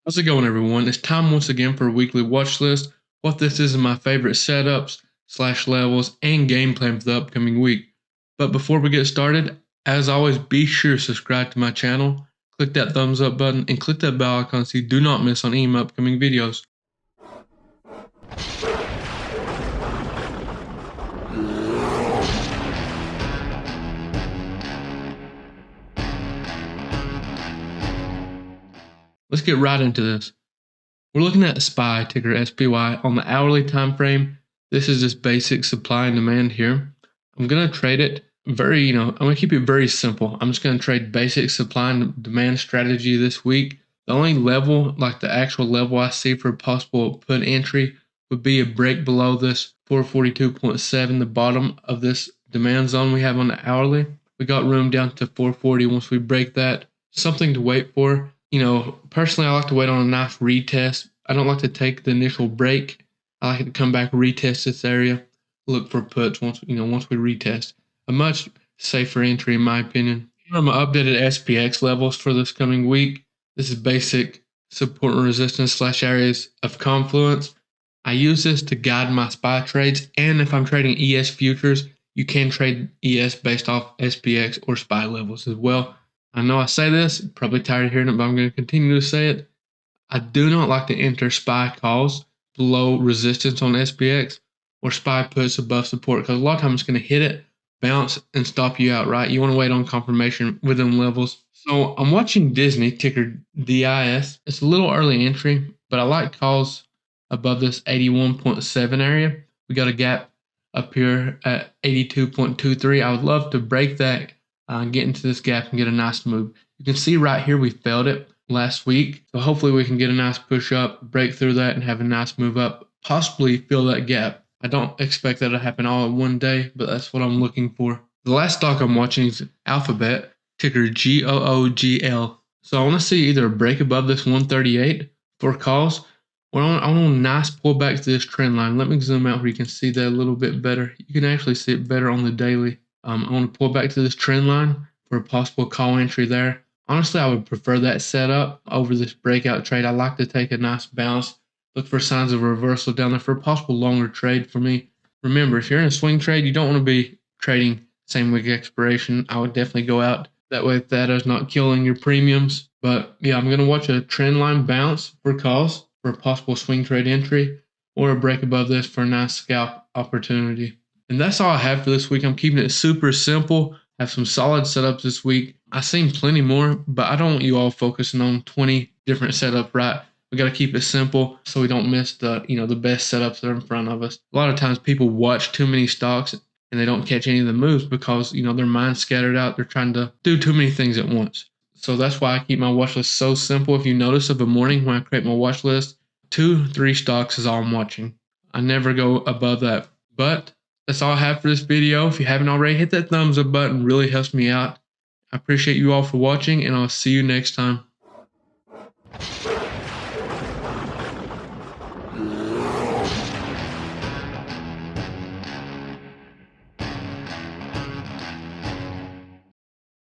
How's it going, everyone? It's time once again for a weekly watch list. What this is my favorite setups, slash levels, and game plan for the upcoming week. But before we get started, as always, be sure to subscribe to my channel, click that thumbs up button, and click that bell icon so you do not miss on any of my upcoming videos. Let's get right into this. We're looking at SPY, ticker SPY, on the hourly time frame. This is just basic supply and demand here. I'm going to trade it I'm going to keep it very simple. I'm just going to trade basic supply and demand strategy this week. The only level, like the actual level I see for possible put entry, would be a break below this 442.7, the bottom of this demand zone we have on the hourly. We got room down to 440 once we break that. Something to wait for. Personally, I like to wait on a nice retest. I don't like to take the initial break. I like to come back, retest this area, look for puts once we retest. A much safer entry, in my opinion. Here are my updated SPX levels for this coming week. This is basic support and resistance slash areas of confluence. I use this to guide my SPY trades, and if I'm trading ES futures, you can trade ES based off SPX or SPY levels as well. I know I say this, probably tired of hearing it, but I'm going to continue to say it. I do not like to enter SPY calls below resistance on SPX or SPY puts above support, because a lot of times it's going to hit it, bounce, and stop you outright. You want to wait on confirmation within levels. So I'm watching Disney, ticker DIS. It's a little early entry, but I like calls above this 81.7 area. We got a gap up here at 82.23. I would love to break that, get into this gap and get a nice move. You can see right here we failed it last week. So hopefully we can get a nice push up, break through that, and have a nice move up, possibly fill that gap. I don't expect that to happen all in one day, but that's what I'm looking for. The last stock I'm watching is Alphabet, ticker GOOGL. So I want to see either a break above this 138 for calls, or I want a nice pullback to this trend line. Let me zoom out where you can see that a little bit better. You can actually see it better on the daily. I want to pull back to this trend line for a possible call entry there. Honestly, I would prefer that setup over this breakout trade. I like to take a nice bounce, look for signs of reversal down there for a possible longer trade for me. Remember, if you're in a swing trade, you don't want to be trading same week expiration. I would definitely go out. That way that is not killing your premiums. But yeah, I'm going to watch a trend line bounce for calls for a possible swing trade entry, or a break above this for a nice scalp opportunity. And that's all I have for this week. I'm keeping it super simple. I have some solid setups this week. I've seen plenty more, but I don't want you all focusing on 20 different setups, right? We got to keep it simple so we don't miss the best setups that are in front of us. A lot of times people watch too many stocks and they don't catch any of the moves because their mind's scattered out. They're trying to do too many things at once. So that's why I keep my watch list so simple. If you notice of a morning when I create my watch list, 2-3 stocks is all I'm watching. I never go above that. But that's all I have for this video. If you haven't already, hit that thumbs up button. It really helps me out. I appreciate you all for watching, and I'll see you next time.